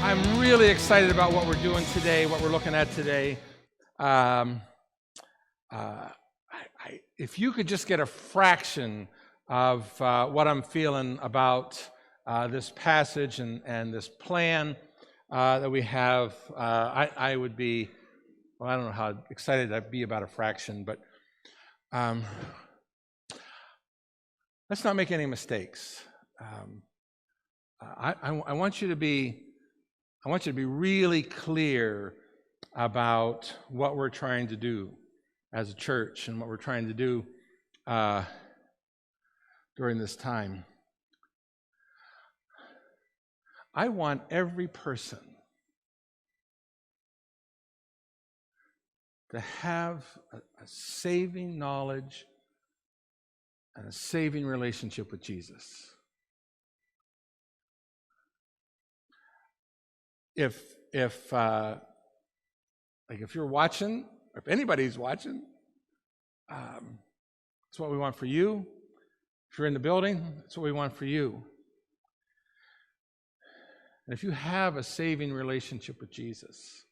I'm really excited about what we're doing today, what we're looking at today. If you could just get a fraction of what I'm feeling about this passage and this plan that we have, I would be, well, I don't know how excited I'd be about a fraction, but let's not make any mistakes. I want you to be really clear about what we're trying to do as a church and what we're trying to do during this time. I want every person to have a saving knowledge and a saving relationship with Jesus. If you're watching, or if anybody's watching, it's what we want for you. If you're in the building, it's what we want for you. And if you have a saving relationship with Jesus,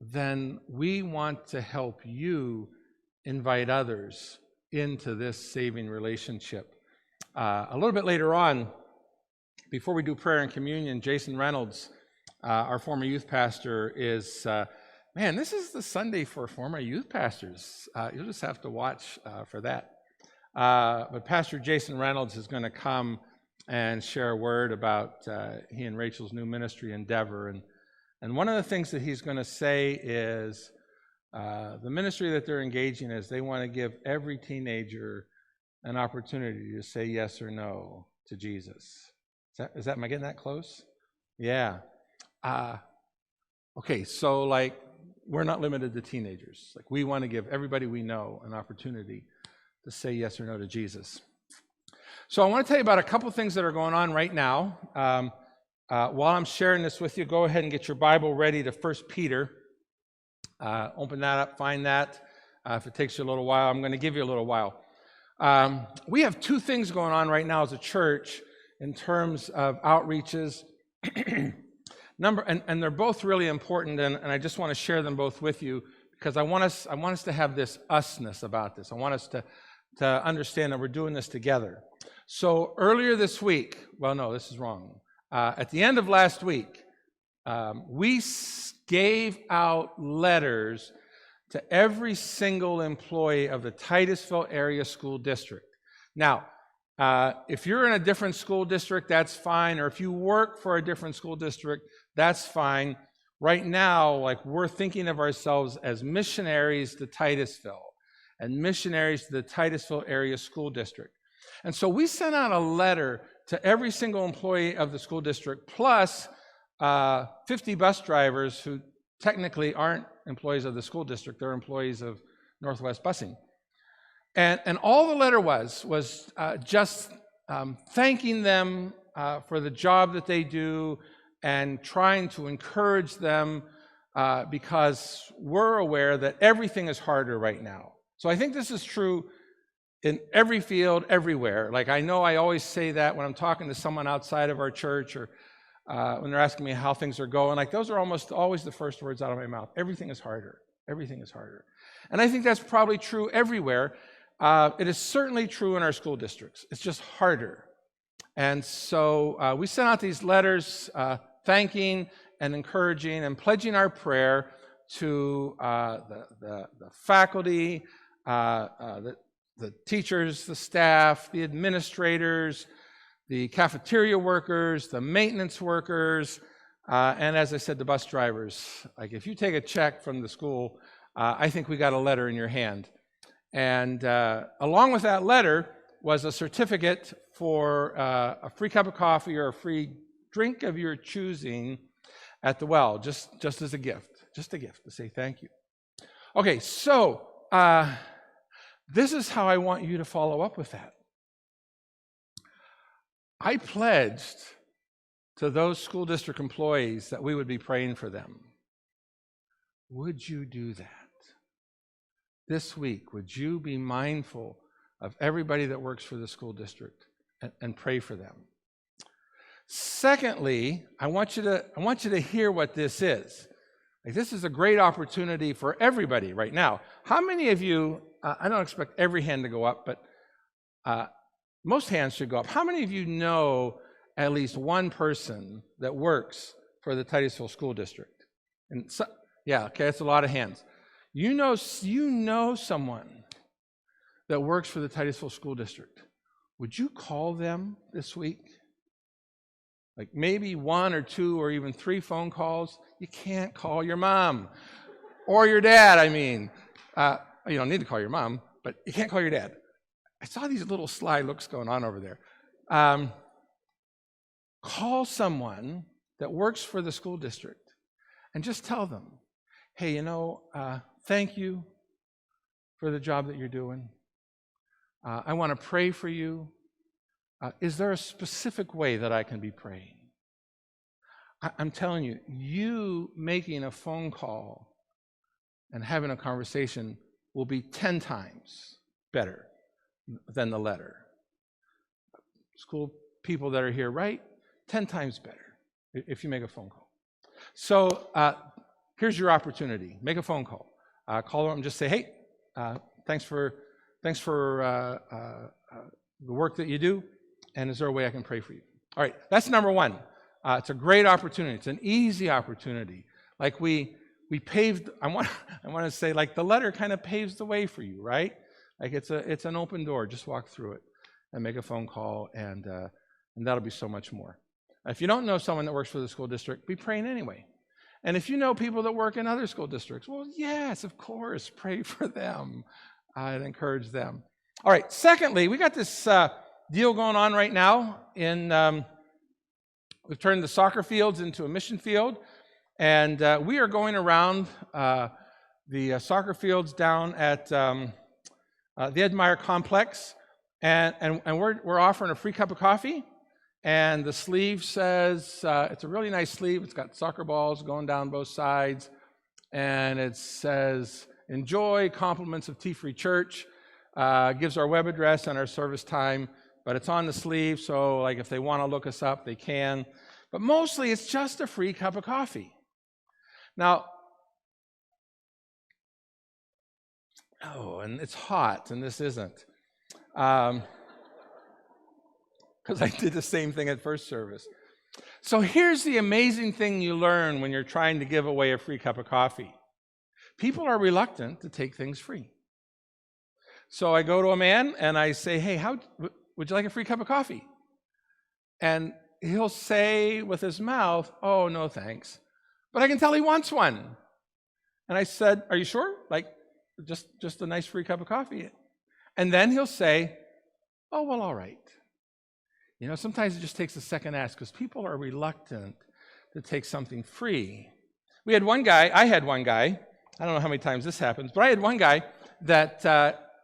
then we want to help you invite others into this saving relationship. A little bit later on, before we do prayer and communion, Jason Reynolds, our former youth pastor, is, this is the Sunday for former youth pastors. You'll just have to watch for that. But Pastor Jason Reynolds is going to come and share a word about he and Rachel's new ministry endeavor. And one of the things that he's going to say is the ministry that they're engaging is they want to give every teenager an opportunity to say yes or no to Jesus. Am I getting that close? Yeah. Okay, so we're not limited to teenagers. We want to give everybody we know an opportunity to say yes or no to Jesus. So I want to tell you about a couple things that are going on right now. While I'm sharing this with you, go ahead and get your Bible ready to 1 Peter. Open that up, find that. If it takes you a little while, I'm going to give you a little while. We have two things going on right now as a church in terms of outreaches. And they're both really important, and I just want to share them both with you because I want us to have this usness about this. I want us to understand that we're doing this together. So earlier this week, this is wrong. At the end of last week, we gave out letters to every single employee of the Titusville Area School District. Now, if you're in a different school district, that's fine. Or if you work for a different school district, that's fine. Right now, we're thinking of ourselves as missionaries to Titusville and missionaries to the Titusville Area School District. And so we sent out a letter to every single employee of the school district, plus 50 bus drivers who technically aren't employees of the school district. They're employees of Northwest Busing. And all the letter was just thanking them for the job that they do and trying to encourage them because we're aware that everything is harder right now. So I think this is true in every field, everywhere. I know I always say that when I'm talking to someone outside of our church or when they're asking me how things are going, those are almost always the first words out of my mouth. Everything is harder. Everything is harder. And I think that's probably true everywhere. It is certainly true in our school districts. It's just harder. And so we sent out these letters thanking and encouraging and pledging our prayer to the faculty, the teachers, the staff, the administrators, the cafeteria workers, the maintenance workers, and as I said, the bus drivers. If you take a check from the school, I think we got a letter in your hand. And along with that letter was a certificate for a free cup of coffee or a free drink of your choosing at the well, just as a gift to say thank you. Okay, so this is how I want you to follow up with that. I pledged to those school district employees that we would be praying for them. Would you do that? This week, would you be mindful of everybody that works for the school district and pray for them? Secondly, I want you to hear what this is. Like, this is a great opportunity for everybody right now. How many of you, I don't expect every hand to go up, but most hands should go up. How many of you know at least one person that works for the Titusville School District? And so, yeah, okay, that's a lot of hands. You know someone that works for the Titusville School District. Would you call them this week? Like maybe 1 or 2 or even 3 phone calls. You can't call your mom or your dad. I mean, you don't need to call your mom, but you can't call your dad. I saw these little sly looks going on over there. Call someone that works for the school district and just tell them, hey, thank you for the job that you're doing. I want to pray for you. Is there a specific way that I can be praying? I'm telling you, you making a phone call and having a conversation will be 10 times better than the letter. School people that are here, right? 10 times better if you make a phone call. So here's your opportunity. Make a phone call. Call them and just say, hey, thanks for the work that you do. And is there a way I can pray for you? All right, that's number 1. It's a great opportunity. It's an easy opportunity. Like we paved. I want to say, like, the letter kind of paves the way for you, right? Like it's an open door. Just walk through it and make a phone call, and that'll be so much more. If you don't know someone that works for the school district, be praying anyway. And if you know people that work in other school districts, well, yes, of course, pray for them and encourage them. All right. Secondly, we got this deal going on right now. We've turned the soccer fields into a mission field, and we are going around the soccer fields down at the Ed Meyer complex, and we're offering a free cup of coffee. And the sleeve says, it's a really nice sleeve. It's got soccer balls going down both sides, and it says, "Enjoy compliments of Tea-Free Church." Gives our web address and our service time. But it's on the sleeve, so like if they want to look us up, they can. But mostly it's just a free cup of coffee. Now, and it's hot, and this isn't. Because I did the same thing at first service. So here's the amazing thing you learn when you're trying to give away a free cup of coffee. People are reluctant to take things free. So I go to a man and I say, hey, would you like a free cup of coffee? And he'll say with his mouth, oh, no, thanks. But I can tell he wants one. And I said, are you sure? Like, just a nice free cup of coffee? And then he'll say, oh, well, all right. Sometimes it just takes a second ask because people are reluctant to take something free. I had one guy, I don't know how many times this happens, but I had one guy that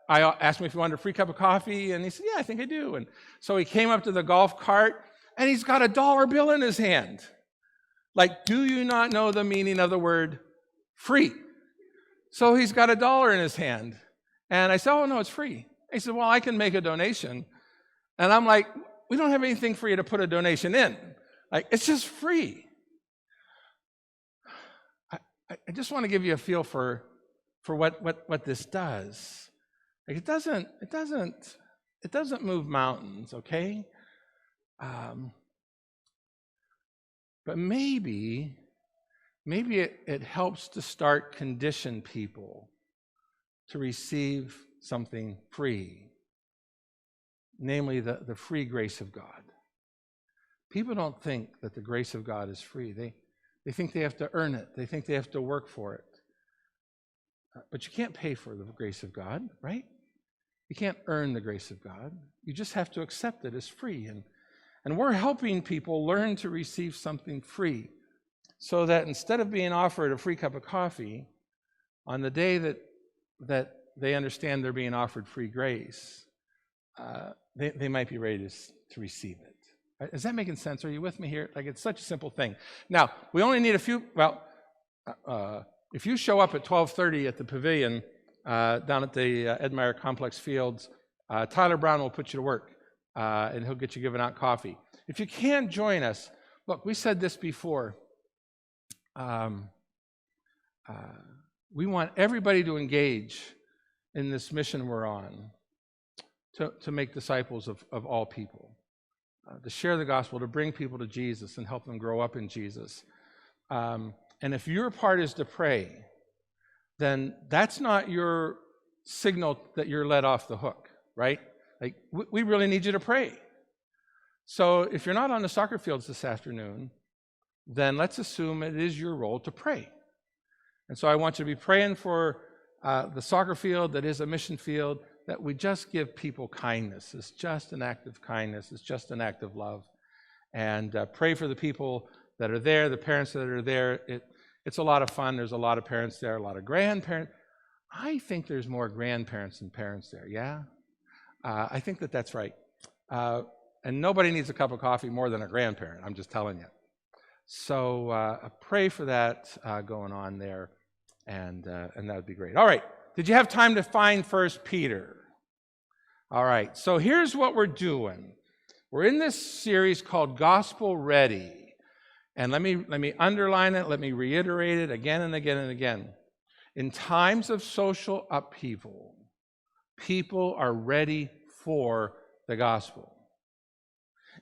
I asked him if he wanted a free cup of coffee, and he said, yeah, I think I do. And so he came up to the golf cart, and he's got a $1 bill in his hand. Like, do you not know the meaning of the word free? So he's got $1 in his hand. And I said, oh, no, it's free. He said, well, I can make a donation. And I'm like, we don't have anything for you to put a donation in. Like, it's just free. I just want to give you a feel for what this does. Like, it doesn't move mountains, okay? But maybe it helps to start condition people to receive something free, namely the free grace of God. People don't think that the grace of God is free. They think they have to earn it. They think they have to work for it. But you can't pay for the grace of God, right? You can't earn the grace of God. You just have to accept it as free. And we're helping people learn to receive something free so that instead of being offered a free cup of coffee, on the day that they understand they're being offered free grace, they might be ready to receive it. Is that making sense? Are you with me here? Like, it's such a simple thing. Now, we only need a few, if you show up at 12:30 at the pavilion down at the Ed Meyer Complex Fields, Tyler Brown will put you to work. and he'll get you giving out coffee. If you can join us, look, we said this before. We want everybody to engage in this mission we're on, to make disciples of all people, to share the gospel, to bring people to Jesus and help them grow up in Jesus. And if your part is to pray, then that's not your signal that you're let off the hook, right? Like, we really need you to pray. So if you're not on the soccer fields this afternoon, then let's assume it is your role to pray. And so I want you to be praying for the soccer field that is a mission field, that we just give people kindness. It's just an act of kindness. It's just an act of love. And pray for the people that are there, the parents that are there. It's a lot of fun. There's a lot of parents there, a lot of grandparents. I think there's more grandparents than parents there, yeah? I think that's right. And nobody needs a cup of coffee more than a grandparent, I'm just telling you. So pray for that going on there, and that would be great. All right, did you have time to find 1 Peter? All right, so here's what we're doing. We're in this series called Gospel Ready. And let me underline it, let me reiterate it again and again and again. In times of social upheaval, people are ready for the gospel.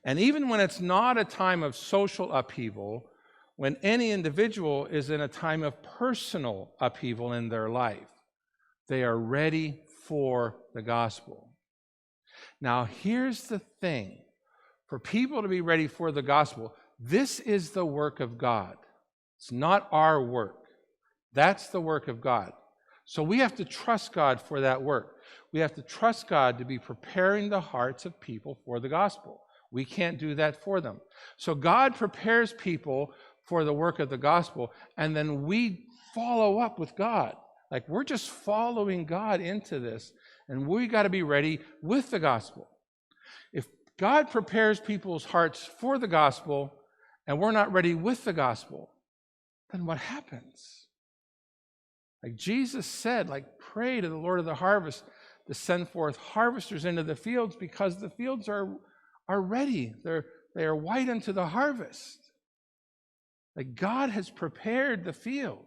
And even when it's not a time of social upheaval, when any individual is in a time of personal upheaval in their life, they are ready for the gospel. Now, here's the thing. For people to be ready for the gospel, this is the work of God. It's not our work. That's the work of God. So we have to trust God for that work. We have to trust God to be preparing the hearts of people for the gospel. We can't do that for them. So God prepares people for the work of the gospel, and then we follow up with God. Like, we're just following God into this, and we got to be ready with the gospel. If God prepares people's hearts for the gospel, and we're not ready with the gospel, then what happens? Like Jesus said, like, pray to the Lord of the harvest to send forth harvesters into the fields, because the fields are ready. They are white unto the harvest. Like, God has prepared the field.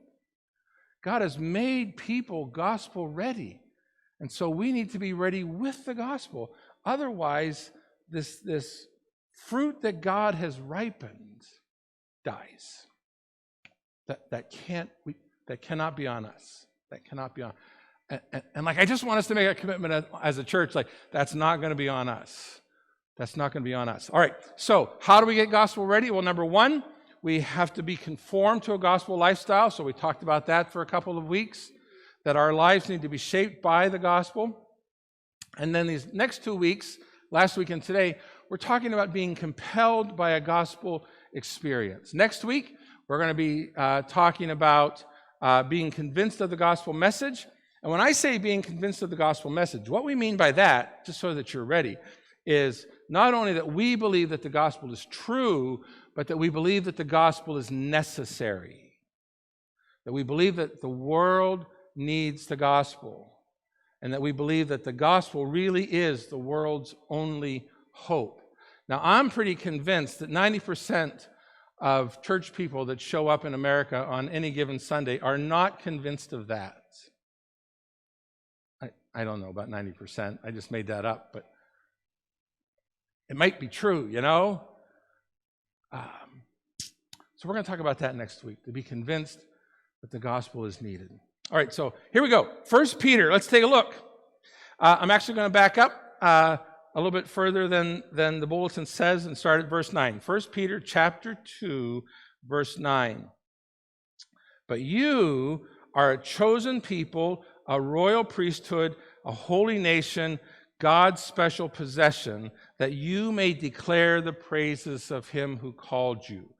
God has made people gospel ready. And so we need to be ready with the gospel. Otherwise, this fruit that God has ripened dies. That cannot be on us. That cannot be on. And like, I just want us to make a commitment as a church, like, that's not going to be on us. That's not going to be on us. All right, so how do we get gospel ready? Well, number one, we have to be conformed to a gospel lifestyle. So we talked about that for a couple of weeks, that our lives need to be shaped by the gospel. And then these next 2 weeks, last week and today, we're talking about being compelled by a gospel experience. Next week, we're going to be talking about being convinced of the gospel message. And when I say being convinced of the gospel message, what we mean by that, just so that you're ready, is not only that we believe that the gospel is true, but that we believe that the gospel is necessary. That we believe that the world needs the gospel. And that we believe that the gospel really is the world's only hope. Now, I'm pretty convinced that 90% of church people that show up in America on any given Sunday are not convinced of that. I don't know about 90%. I just made that up, but it might be true, you know? So we're going to talk about that next week, to be convinced that the gospel is needed. All right, so here we go. 1 Peter, let's take a look. I'm actually going to back up a little bit further than the bulletin says and start at verse 9. 1 Peter chapter 2, verse 9. But you are a chosen people, a royal priesthood, a holy nation, God's special possession, that you may declare the praises of him who called you.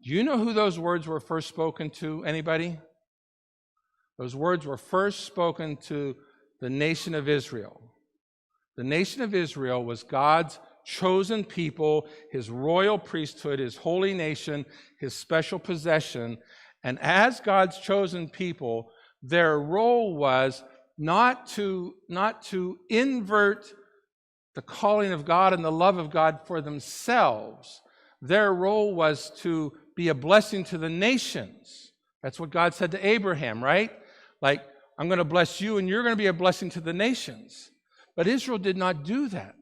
Do you know who those words were first spoken to? Anybody? Those words were first spoken to the nation of Israel. The nation of Israel was God's chosen people, his royal priesthood, his holy nation, his special possession. And as God's chosen people, their role was not to invert the calling of God and the love of God for themselves. Their role was to be a blessing to the nations. That's what God said to Abraham, right? Like, I'm going to bless you and you're going to be a blessing to the nations. But Israel did not do that.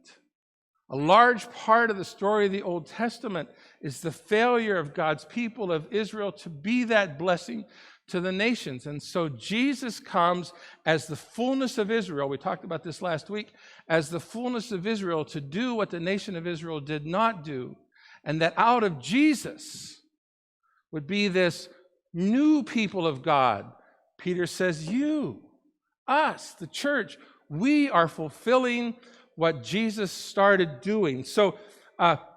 A large part of the story of the Old Testament is the failure of God's people of Israel to be that blessing to the nations. And so Jesus comes as the fullness of Israel. We talked about this last week. As the fullness of Israel to do what the nation of Israel did not do. And that out of Jesus would be this new people of God. Peter says, you, us, the church, we are fulfilling what Jesus started doing. So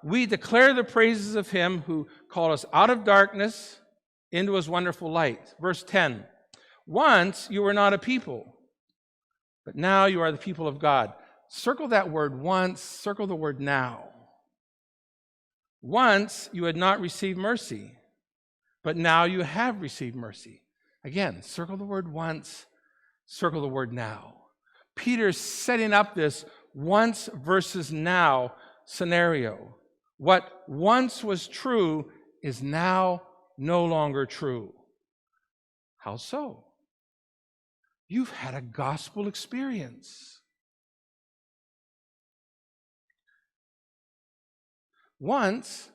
we declare the praises of him who called us out of darkness into his wonderful light. Verse 10, once you were not a people, but now you are the people of God. Circle that word once, circle the word now. Once you had not received mercy, but now you have received mercy. Again, circle the word once, circle the word now. Peter's setting up this once versus now scenario. What once was true is now no longer true. How so? You've had a gospel experience. Once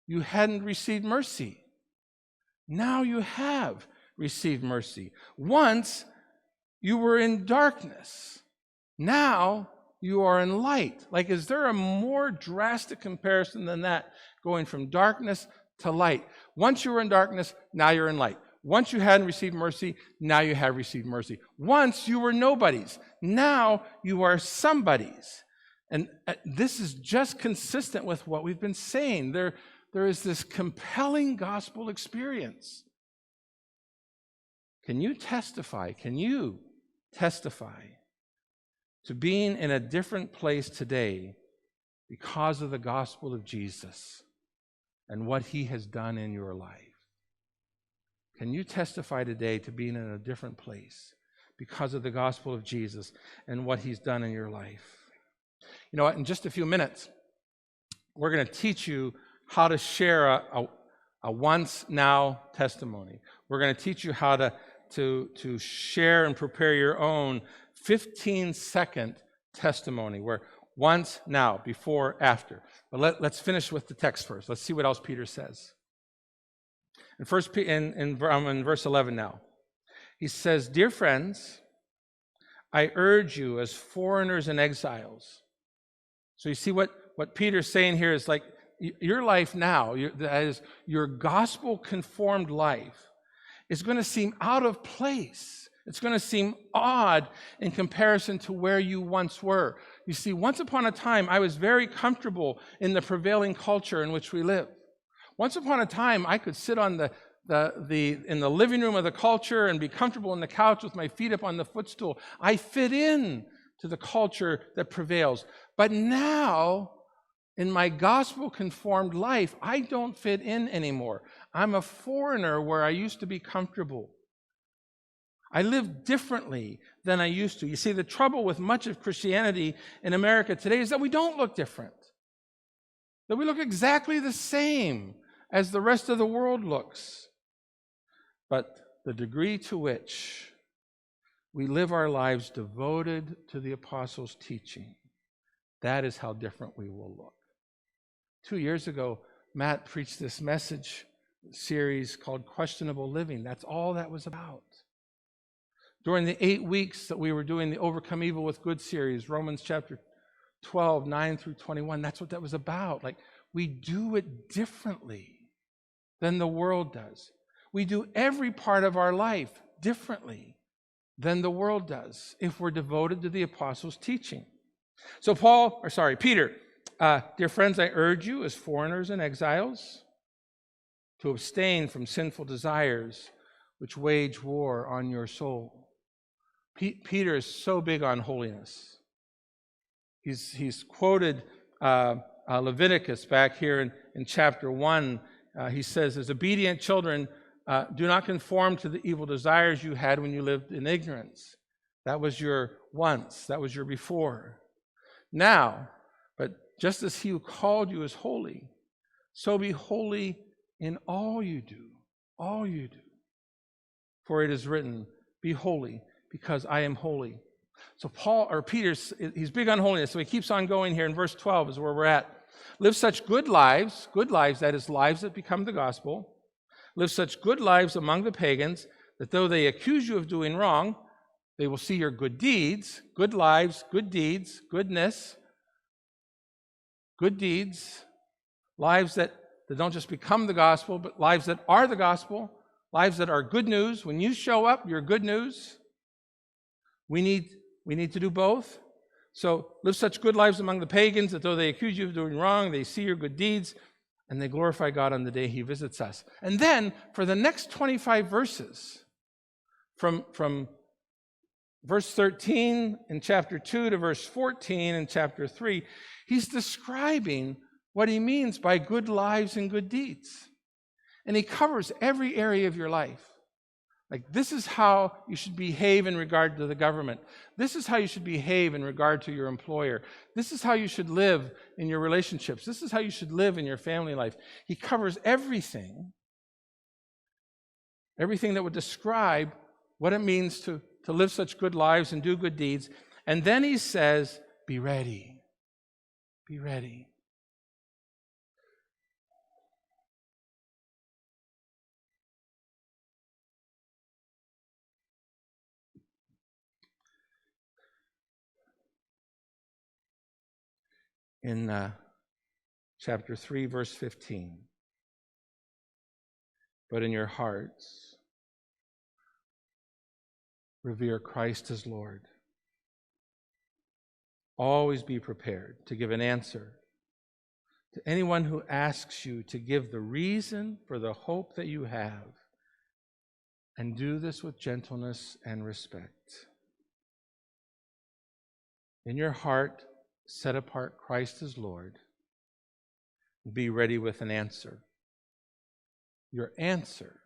you hadn't received mercy. Now you have received mercy. Once you were in darkness. Now you are in light. Like, is there a more drastic comparison than that? Going from darkness to light. Once you were in darkness, now you're in light. Once you hadn't received mercy, now you have received mercy. Once you were nobodies, now you are somebodies. And this is just consistent with what we've been saying. There is this compelling gospel experience. Can you testify to being in a different place today because of the gospel of Jesus and what he has done in your life? Can you testify today to being in a different place because of the gospel of Jesus and what he's done in your life? You know what? In just a few minutes, we're going to teach you how to share a once-now testimony. We're going to teach you how to share and prepare your own 15-second testimony, where once, now, before, after. But let's finish with the text first. Let's see what else Peter says. In verse 11 now, he says, "Dear friends, I urge you as foreigners and exiles." So you see what Peter's saying here is like, your life now, that is your gospel-conformed life, is going to seem out of place. It's going to seem odd in comparison to where you once were. You see, once upon a time, I was very comfortable in the prevailing culture in which we live. Once upon a time, I could sit on in the living room of the culture and be comfortable on the couch with my feet up on the footstool. I fit in to the culture that prevails. But now, in my gospel-conformed life, I don't fit in anymore. I'm a foreigner where I used to be comfortable. I live differently than I used to. You see, the trouble with much of Christianity in America today is that we don't look different. That we look exactly the same as the rest of the world looks. But the degree to which we live our lives devoted to the apostles' teaching, that is how different we will look. 2 years ago, Matt preached this message series called Questionable Living. That's all that was about. During the 8 weeks that we were doing the Overcome Evil with Good series, Romans chapter 12, 9 through 21, that's what that was about. Like, we do it differently than the world does. We do every part of our life differently than the world does if we're devoted to the apostles' teaching. So Peter, dear friends, I urge you as foreigners and exiles to abstain from sinful desires which wage war on your soul. Peter is so big on holiness. He's quoted Leviticus back here in chapter 1. He says, as obedient children, do not conform to the evil desires you had when you lived in ignorance. That was your once. That was your before. Now, but just as he who called you is holy, so be holy in all you do, all you do. For it is written, be holy, because I am holy. So Peter's, he's big on holiness, so he keeps on going here. In verse 12 is where we're at. Live such good lives, that is, lives that become the gospel. Live such good lives among the pagans, that though they accuse you of doing wrong, they will see your good deeds, good lives, good deeds, goodness, good deeds, lives that don't just become the gospel, but lives that are the gospel, lives that are good news. When you show up, you're good news. We need to do both. So live such good lives among the pagans that though they accuse you of doing wrong, they see your good deeds and they glorify God on the day he visits us. And then for the next 25 verses, from verse 13 in chapter 2 to verse 14 in chapter 3, he's describing what he means by good lives and good deeds. And he covers every area of your life. Like, this is how you should behave in regard to the government. This is how you should behave in regard to your employer. This is how you should live in your relationships. This is how you should live in your family life. He covers everything that would describe what it means to live such good lives and do good deeds. And then he says, be ready. Be ready. In chapter 3, verse 15. But in your hearts, revere Christ as Lord. Always be prepared to give an answer to anyone who asks you to give the reason for the hope that you have, and do this with gentleness and respect. In your heart, set apart Christ as Lord. Be ready with an answer. Your answer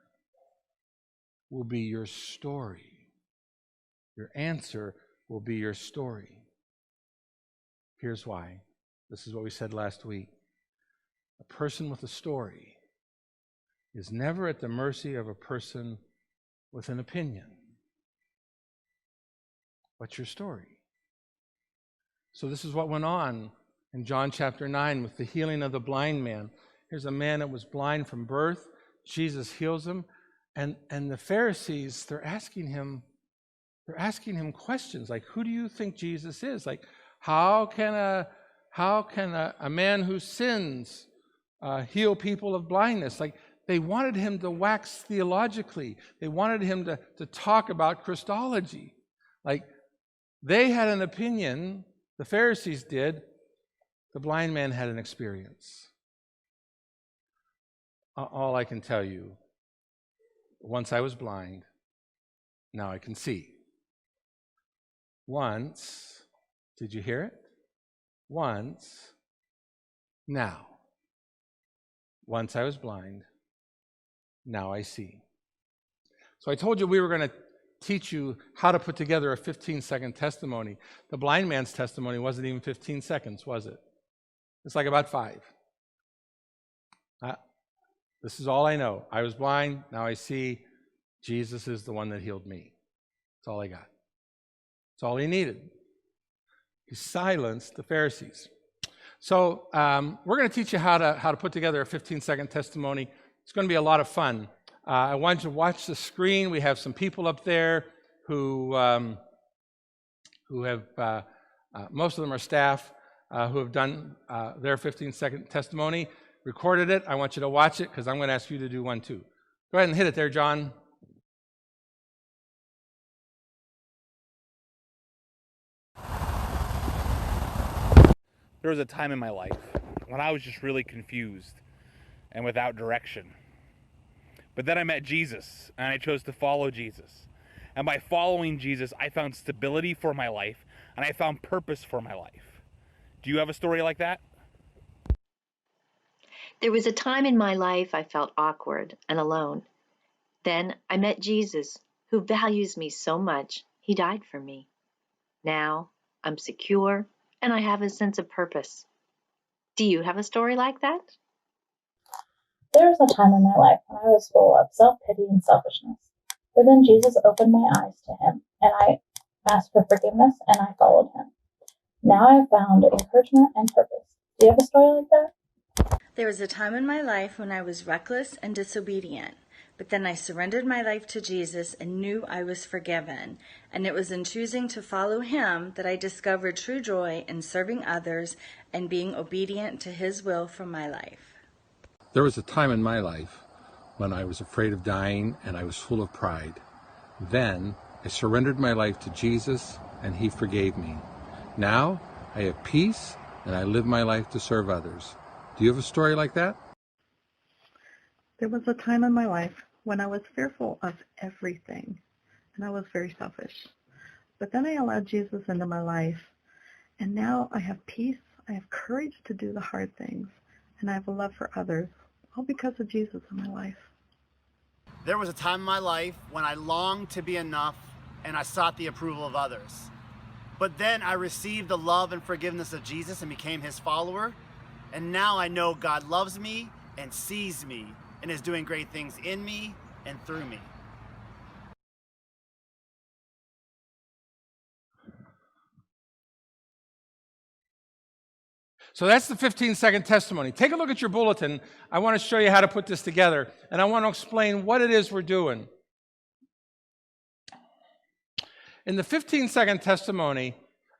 will be your story. Your answer will be your story. Here's why. This is what we said last week. A person with a story is never at the mercy of a person with an opinion. What's your story? So this is what went on in John chapter 9 with the healing of the blind man. Here's a man that was blind from birth. Jesus heals him. And the Pharisees, they're asking him questions like, who do you think Jesus is? Like, how can a man who sins heal people of blindness? Like, they wanted him to wax theologically. They wanted him to talk about Christology. Like, they had an opinion, the Pharisees did. The blind man had an experience. All I can tell you, once I was blind, now I can see. Once, did you hear it? Once, now. Once I was blind, now I see. So I told you we were going to teach you how to put together a 15-second testimony. The blind man's testimony wasn't even 15 seconds, was it? It's like about 5. This is all I know. I was blind, now I see. Jesus is the one that healed me. That's all I got. That's all he needed. He silenced the Pharisees. So we're going to teach you how to put together a 15-second testimony. It's going to be a lot of fun. I want you to watch the screen. We have some people up there who have, most of them are staff, who have done their 15-second testimony, recorded it. I want you to watch it because I'm going to ask you to do one too. Go ahead and hit it there, John. There was a time in my life when I was just really confused and without direction. But then I met Jesus, and I chose to follow Jesus. And by following Jesus, I found stability for my life, and I found purpose for my life. Do you have a story like that? There was a time in my life I felt awkward and alone. Then I met Jesus, who values me so much, he died for me. Now I'm secure and I have a sense of purpose. Do you have a story like that? There was a time in my life when I was full of self-pity and selfishness. But then Jesus opened my eyes to him, and I asked for forgiveness, and I followed him. Now I have found encouragement and purpose. Do you have a story like that? There was a time in my life when I was reckless and disobedient, but then I surrendered my life to Jesus and knew I was forgiven. And it was in choosing to follow him that I discovered true joy in serving others and being obedient to his will for my life. There was a time in my life when I was afraid of dying and I was full of pride. Then I surrendered my life to Jesus and he forgave me. Now I have peace and I live my life to serve others. Do you have a story like that? There was a time in my life when I was fearful of everything, and I was very selfish. But then I allowed Jesus into my life, and now I have peace, I have courage to do the hard things, and I have a love for others, all because of Jesus in my life. There was a time in my life when I longed to be enough and I sought the approval of others. But then I received the love and forgiveness of Jesus and became his follower. And now I know God loves me and sees me and is doing great things in me and through me. So that's the 15-second testimony. Take a look at your bulletin. I want to show you how to put this together, and I want to explain what it is we're doing. In the 15-second testimony,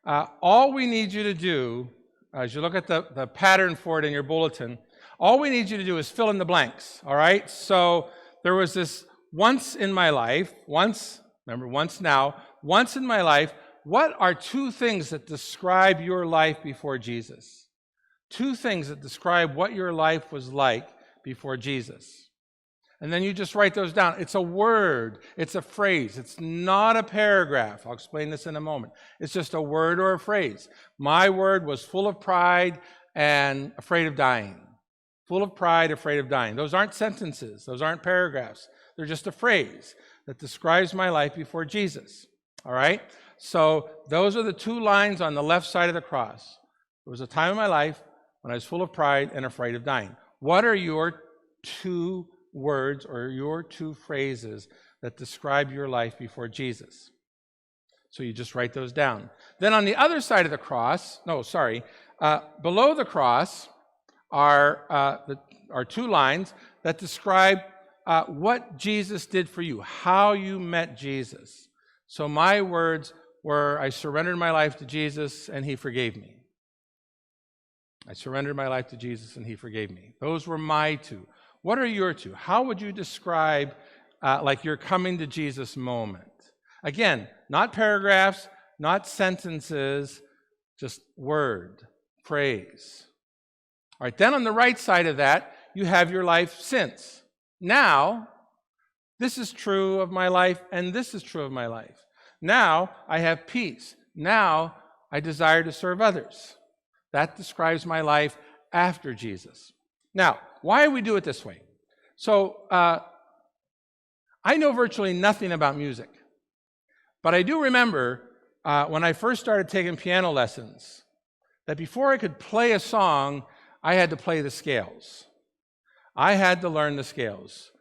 all we need you to do, as you look at the pattern for it in your bulletin, all we need you to do is fill in the blanks, all right? So there was this once in my life, once in my life, what are two things that describe your life before Jesus? Two things that describe what your life was like before Jesus. And then you just write those down. It's a word. It's a phrase. It's not a paragraph. I'll explain this in a moment. It's just a word or a phrase. My word was full of pride and afraid of dying. Full of pride, afraid of dying. Those aren't sentences. Those aren't paragraphs. They're just a phrase that describes my life before Jesus. All right? So those are the two lines on the left side of the cross. There was a time in my life when I was full of pride and afraid of dying. What are your two words or your two phrases that describe your life before Jesus? So you just write those down. Then on the other side of the cross, below the cross are two lines that describe what Jesus did for you, how you met Jesus. So my words were, I surrendered my life to Jesus and he forgave me. I surrendered my life to Jesus and he forgave me. Those were my two. What are your two? How would you describe like your coming to Jesus moment? Again, not paragraphs, not sentences, just word, phrase. All right, then on the right side of that, you have your life since. Now, this is true of my life and this is true of my life. Now, I have peace. Now, I desire to serve others. That describes my life after Jesus. Now, why do we do it this way? So, I know virtually nothing about music, but I do remember when I first started taking piano lessons, that before I could play a song, I had to play the scales. I had to learn the scales.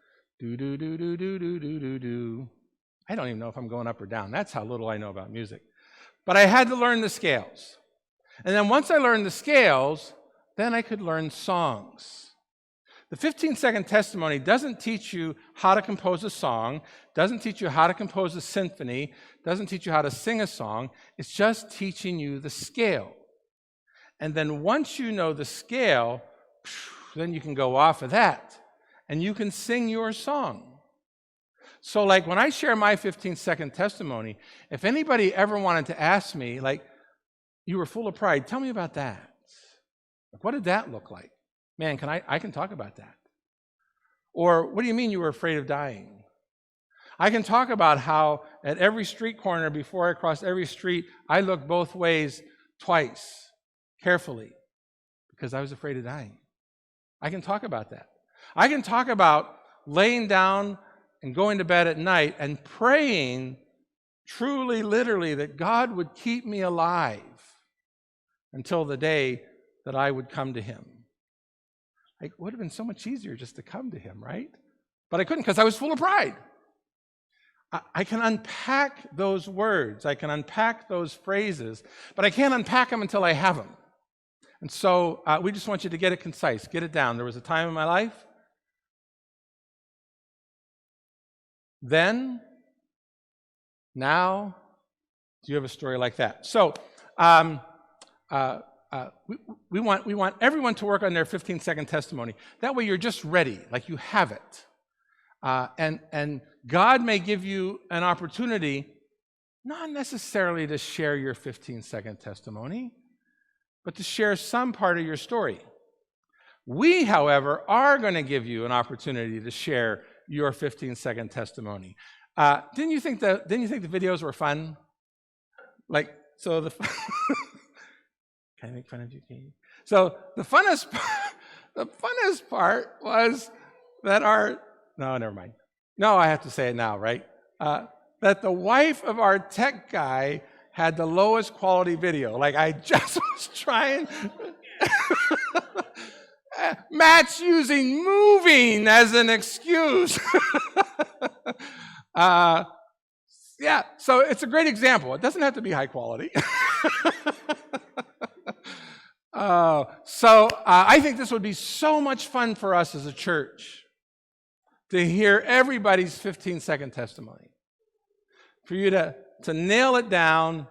Do, do, do, do, do, do, do, do, do. I don't even know if I'm going up or down. That's how little I know about music. But I had to learn the scales. And then once I learned the scales, then I could learn songs. The 15-second testimony doesn't teach you how to compose a song, doesn't teach you how to compose a symphony, doesn't teach you how to sing a song. It's just teaching you the scale. And then once you know the scale, then you can go off of that and you can sing your song. So like when I share my 15-second testimony, if anybody ever wanted to ask me, like, you were full of pride, tell me about that. Like, what did that look like? Man, I can talk about that. Or what do you mean you were afraid of dying? I can talk about how at every street corner before I crossed every street, I looked both ways twice, carefully, because I was afraid of dying. I can talk about that. I can talk about laying down and going to bed at night and praying truly, literally, that God would keep me alive until the day that I would come to him. It would have been so much easier just to come to him, right? But I couldn't because I was full of pride. I can unpack those words. I can unpack those phrases, but I can't unpack them until I have them. And so we just want you to get it concise, get it down. There was a time in my life, then, now. Do you have a story like that? So we want everyone to work on their 15-second testimony. That way you're just ready, like you have it. And God may give you an opportunity, not necessarily to share your 15-second testimony, but to share some part of your story. We, however, are going to give you an opportunity to share your 15-second testimony. Didn't you think the videos were fun? Can I make fun of you, Katie? So the funnest part was that no, never mind. No, I have to say it now, right? That the wife of our tech guy had the lowest quality video. Like, I just was trying. Matt's using moving as an excuse. Yeah, so it's a great example. It doesn't have to be high quality. I think this would be so much fun for us as a church to hear everybody's 15-second testimony. For you to nail it down,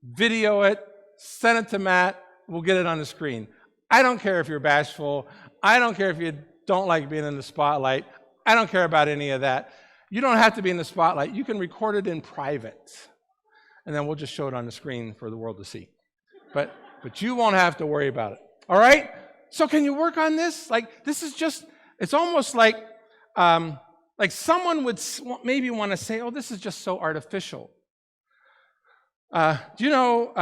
video it, send it to Matt, we'll get it on the screen. I don't care if you're bashful. I don't care if you don't like being in the spotlight. I don't care about any of that. You don't have to be in the spotlight. You can record it in private, and then we'll just show it on the screen for the world to see. But you won't have to worry about it. All right? So can you work on this? Like, this is just, it's almost like someone would maybe want to say, oh, this is just so artificial. Do you know,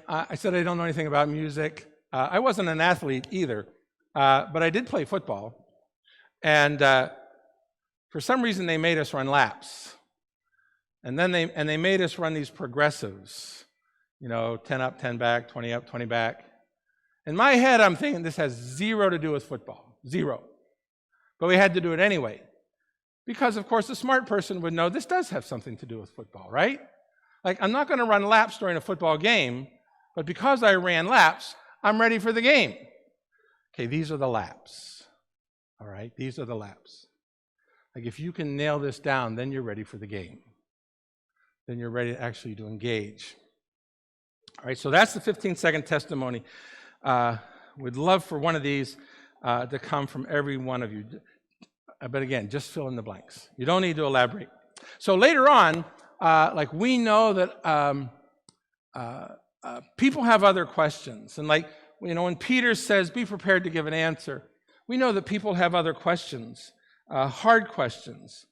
I said I don't know anything about music. I wasn't an athlete either, but I did play football. And for some reason, they made us run laps. And then they made us run these progressives, 10 up, 10 back, 20 up, 20 back. In my head, I'm thinking this has zero to do with football, zero. But we had to do it anyway. Because, of course, a smart person would know this does have something to do with football, right? Like, I'm not going to run laps during a football game, but because I ran laps, I'm ready for the game. Okay, these are the laps. All right, these are the laps. Like, if you can nail this down, then you're ready for the game. Then you're ready actually to engage. All right, so that's the 15-second testimony. We'd love for one of these to come from every one of you. But again, just fill in the blanks. You don't need to elaborate. So later on, we know that people have other questions. And when Peter says, be prepared to give an answer, we know that people have other questions, hard questions.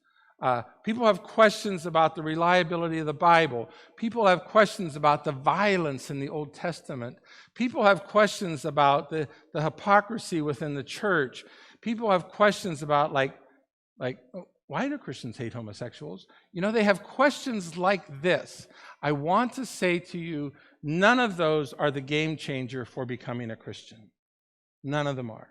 People have questions about the reliability of the Bible. People have questions about the violence in the Old Testament. People have questions about the hypocrisy within the church. People have questions about why do Christians hate homosexuals? They have questions like this. I want to say to you, none of those are the game changer for becoming a Christian. None of them are.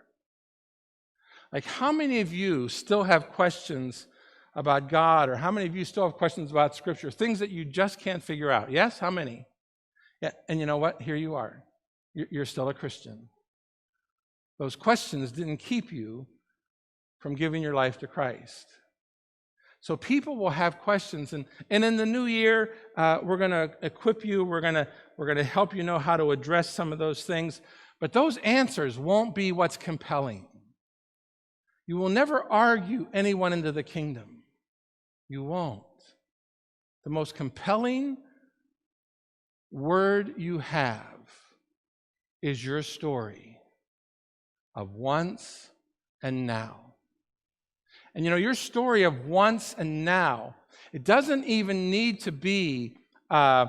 How many of you still have questions about God, or how many of you still have questions about Scripture, things that you just can't figure out? Yes? How many? Yeah, and you know what? Here you are. You're still a Christian. Those questions didn't keep you from giving your life to Christ. So people will have questions, and in the new year, we're going to equip you. We're going to help you know how to address some of those things. But those answers won't be what's compelling. You will never argue anyone into the kingdom. You won't. The most compelling word you have is your story of once and now. And your story of once and now, it doesn't even need to be there's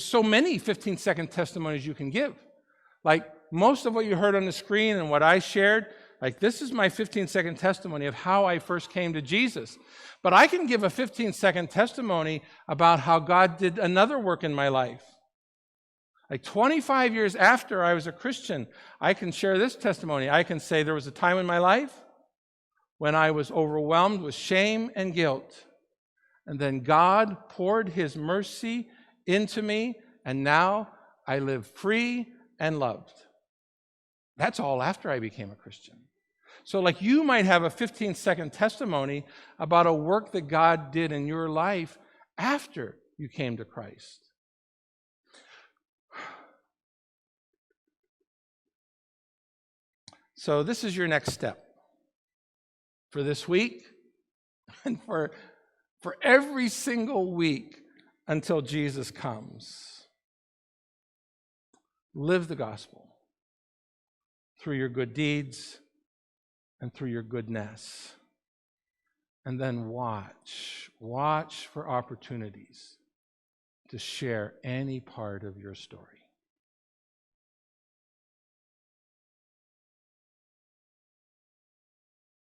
so many 15-second testimonies you can give. Most of what you heard on the screen and what I shared, Like, this is my 15-second testimony of how I first came to Jesus. But I can give a 15-second testimony about how God did another work in my life. Like 25 years after I was a Christian, I can share this testimony. I can say there was a time in my life when I was overwhelmed with shame and guilt. And then God poured his mercy into me, and now I live free and loved. That's all after I became a Christian. So like you might have a 15-second testimony about a work that God did in your life after you came to Christ. So this is your next step for this week and for every single week until Jesus comes. Live the gospel through your good deeds and through your goodness. And then watch for opportunities to share any part of your story.